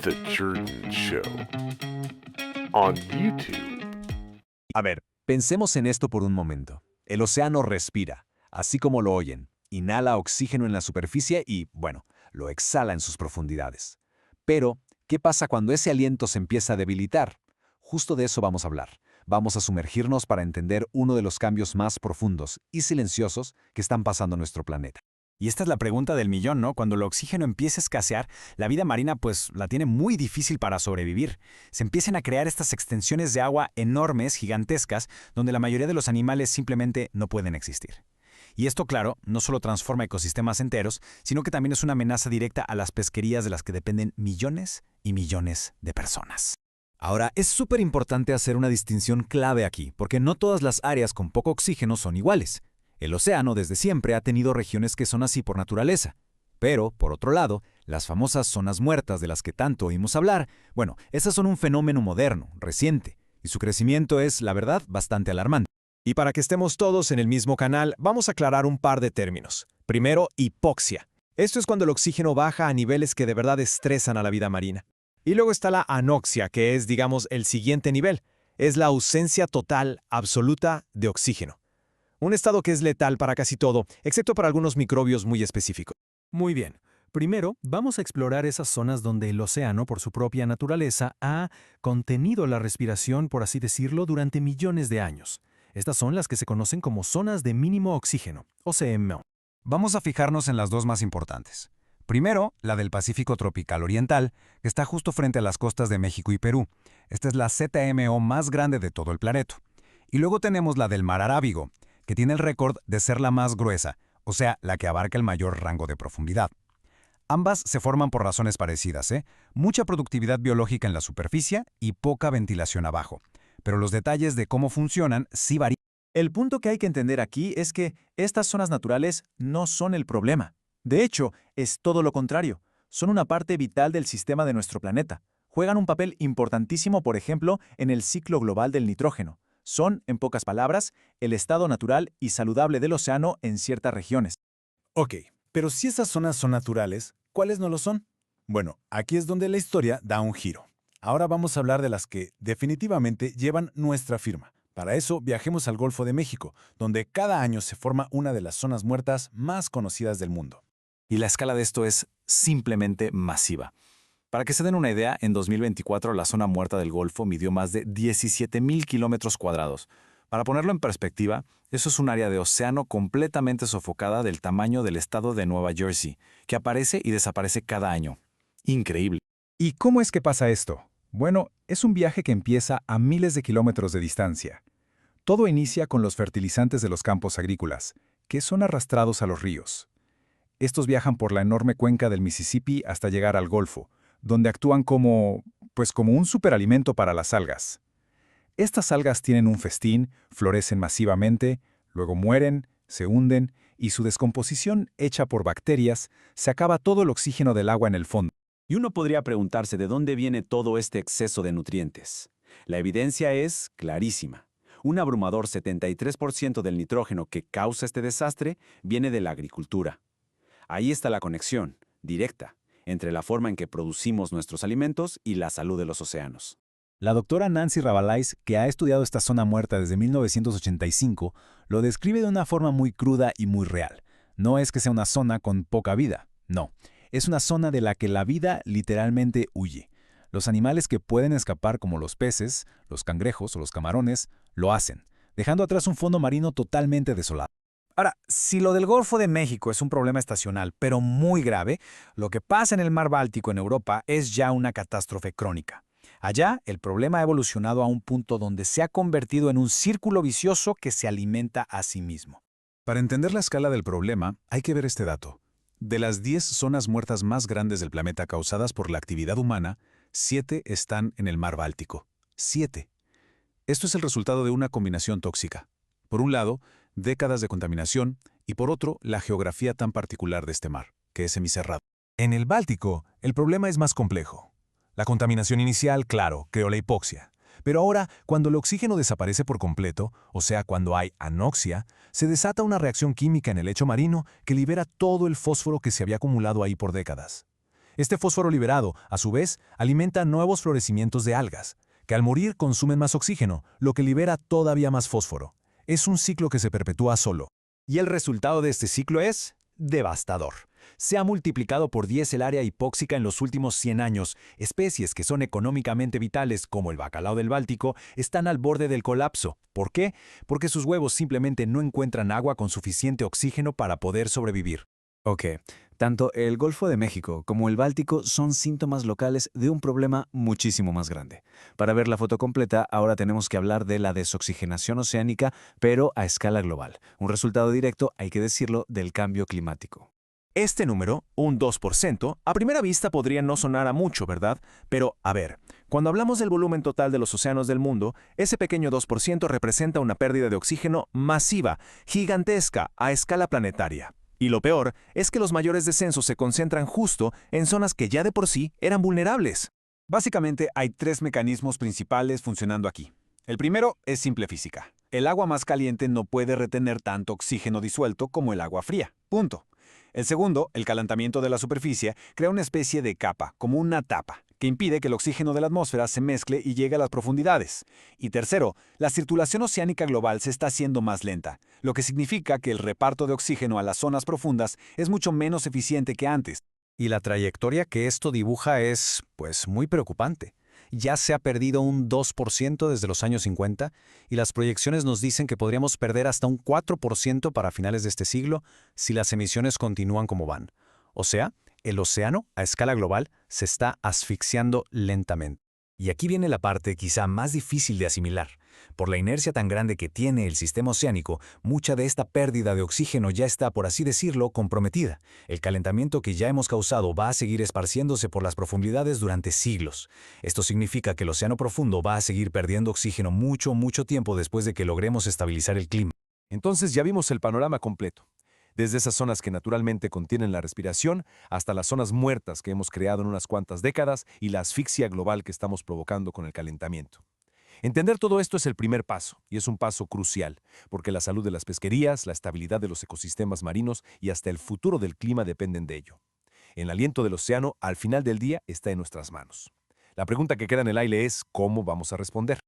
The Jordan Show on YouTube. A ver, pensemos en esto por un momento. El océano respira, así como lo oyen. Inhala oxígeno en la superficie y, bueno, lo exhala en sus profundidades. Pero, ¿qué pasa cuando ese aliento se empieza a debilitar? Justo de eso vamos a hablar. Vamos a sumergirnos para entender uno de los cambios más profundos y silenciosos que están pasando en nuestro planeta. Y esta es la pregunta del millón, ¿no? Cuando el oxígeno empieza a escasear, la vida marina pues la tiene muy difícil para sobrevivir. Se empiezan a crear estas extensiones de agua enormes, gigantescas, donde la mayoría de los animales simplemente no pueden existir. Y esto, claro, no solo transforma ecosistemas enteros, sino que también es una amenaza directa a las pesquerías de las que dependen millones y millones de personas. Ahora, es súper importante hacer una distinción clave aquí, porque no todas las áreas con poco oxígeno son iguales. El océano desde siempre ha tenido regiones que son así por naturaleza. Pero, por otro lado, las famosas zonas muertas de las que tanto oímos hablar, bueno, esas son un fenómeno moderno, reciente, y su crecimiento es, la verdad, bastante alarmante. Y para que estemos todos en el mismo canal, vamos a aclarar un par de términos. Primero, hipoxia. Esto es cuando el oxígeno baja a niveles que de verdad estresan a la vida marina. Y luego está la anoxia, que es, digamos, el siguiente nivel. Es la ausencia total, absoluta, de oxígeno. Un estado que es letal para casi todo, excepto para algunos microbios muy específicos. Muy bien. Primero, vamos a explorar esas zonas donde el océano, por su propia naturaleza, ha contenido la respiración, por así decirlo, durante millones de años. Estas son las que se conocen como zonas de mínimo oxígeno, o CMO. Vamos a fijarnos en las dos más importantes. Primero, la del Pacífico tropical oriental, que está justo frente a las costas de México y Perú. Esta es la ZMO más grande de todo el planeta. Y luego tenemos la del Mar Arábigo, que tiene el récord de ser la más gruesa, o sea, la que abarca el mayor rango de profundidad. Ambas se forman por razones parecidas, mucha productividad biológica en la superficie y poca ventilación abajo. Pero los detalles de cómo funcionan sí varían. El punto que hay que entender aquí es que estas zonas naturales no son el problema. De hecho, es todo lo contrario. Son una parte vital del sistema de nuestro planeta. Juegan un papel importantísimo, por ejemplo, en el ciclo global del nitrógeno. Son, en pocas palabras, el estado natural y saludable del océano en ciertas regiones. Ok, pero si esas zonas son naturales, ¿cuáles no lo son? Bueno, aquí es donde la historia da un giro. Ahora vamos a hablar de las que definitivamente llevan nuestra firma. Para eso viajemos al Golfo de México, donde cada año se forma una de las zonas muertas más conocidas del mundo. Y la escala de esto es simplemente masiva. Para que se den una idea, en 2024 la zona muerta del Golfo midió más de 17,000 kilómetros cuadrados. Para ponerlo en perspectiva, eso es un área de océano completamente sofocada del tamaño del estado de Nueva Jersey, que aparece y desaparece cada año. Increíble. ¿Y cómo es que pasa esto? Bueno, es un viaje que empieza a miles de kilómetros de distancia. Todo inicia con los fertilizantes de los campos agrícolas, que son arrastrados a los ríos. Estos viajan por la enorme cuenca del Mississippi hasta llegar al Golfo, donde actúan como un superalimento para las algas. Estas algas tienen un festín, florecen masivamente, luego mueren, se hunden y su descomposición, hecha por bacterias, se acaba todo el oxígeno del agua en el fondo. Y uno podría preguntarse de dónde viene todo este exceso de nutrientes. La evidencia es clarísima. Un abrumador 73% del nitrógeno que causa este desastre viene de la agricultura. Ahí está la conexión, directa, entre la forma en que producimos nuestros alimentos y la salud de los océanos. La doctora Nancy Ravalays, que ha estudiado esta zona muerta desde 1985, lo describe de una forma muy cruda y muy real. No es que sea una zona con poca vida, no. Es una zona de la que la vida literalmente huye. Los animales que pueden escapar, como los peces, los cangrejos o los camarones, lo hacen, dejando atrás un fondo marino totalmente desolado. Ahora, si lo del Golfo de México es un problema estacional, pero muy grave, lo que pasa en el mar Báltico en Europa es ya una catástrofe crónica. Allá, el problema ha evolucionado a un punto donde se ha convertido en un círculo vicioso que se alimenta a sí mismo. Para entender la escala del problema, hay que ver este dato. De las 10 zonas muertas más grandes del planeta causadas por la actividad humana, 7 están en el mar Báltico. 7. Esto es el resultado de una combinación tóxica. Por un lado, décadas de contaminación, y por otro, la geografía tan particular de este mar, que es semicerrado. En el Báltico, el problema es más complejo. La contaminación inicial, claro, creó la hipoxia. Pero ahora, cuando el oxígeno desaparece por completo, o sea, cuando hay anoxia, se desata una reacción química en el lecho marino que libera todo el fósforo que se había acumulado ahí por décadas. Este fósforo liberado, a su vez, alimenta nuevos florecimientos de algas, que al morir consumen más oxígeno, lo que libera todavía más fósforo. Es un ciclo que se perpetúa solo. Y el resultado de este ciclo es devastador. Se ha multiplicado por 10 el área hipóxica en los últimos 100 años. Especies que son económicamente vitales, como el bacalao del Báltico, están al borde del colapso. ¿Por qué? Porque sus huevos simplemente no encuentran agua con suficiente oxígeno para poder sobrevivir. Ok, tanto el Golfo de México como el Báltico son síntomas locales de un problema muchísimo más grande. Para ver la foto completa, ahora tenemos que hablar de la desoxigenación oceánica, pero a escala global. Un resultado directo, hay que decirlo, del cambio climático. Este número, un 2%, a primera vista podría no sonar a mucho, ¿verdad? Pero, a ver, cuando hablamos del volumen total de los océanos del mundo, ese pequeño 2% representa una pérdida de oxígeno masiva, gigantesca, a escala planetaria. Y lo peor es que los mayores descensos se concentran justo en zonas que ya de por sí eran vulnerables. Básicamente hay 3 mecanismos principales funcionando aquí. El primero es simple física. El agua más caliente no puede retener tanto oxígeno disuelto como el agua fría. Punto. El segundo, el calentamiento de la superficie, crea una especie de capa, como una tapa, que impide que el oxígeno de la atmósfera se mezcle y llegue a las profundidades. Y tercero, la circulación oceánica global se está haciendo más lenta, lo que significa que el reparto de oxígeno a las zonas profundas es mucho menos eficiente que antes. Y la trayectoria que esto dibuja es, pues, muy preocupante. Ya se ha perdido un 2% desde los años 50 y las proyecciones nos dicen que podríamos perder hasta un 4% para finales de este siglo si las emisiones continúan como van. O sea, el océano, a escala global, se está asfixiando lentamente. Y aquí viene la parte quizá más difícil de asimilar. Por la inercia tan grande que tiene el sistema oceánico, mucha de esta pérdida de oxígeno ya está, por así decirlo, comprometida. El calentamiento que ya hemos causado va a seguir esparciéndose por las profundidades durante siglos. Esto significa que el océano profundo va a seguir perdiendo oxígeno mucho tiempo después de que logremos estabilizar el clima. Entonces ya vimos el panorama completo. Desde esas zonas que naturalmente contienen la respiración, hasta las zonas muertas que hemos creado en unas cuantas décadas y la asfixia global que estamos provocando con el calentamiento. Entender todo esto es el primer paso, y es un paso crucial, porque la salud de las pesquerías, la estabilidad de los ecosistemas marinos y hasta el futuro del clima dependen de ello. El aliento del océano, al final del día, está en nuestras manos. La pregunta que queda en el aire es, ¿cómo vamos a responder?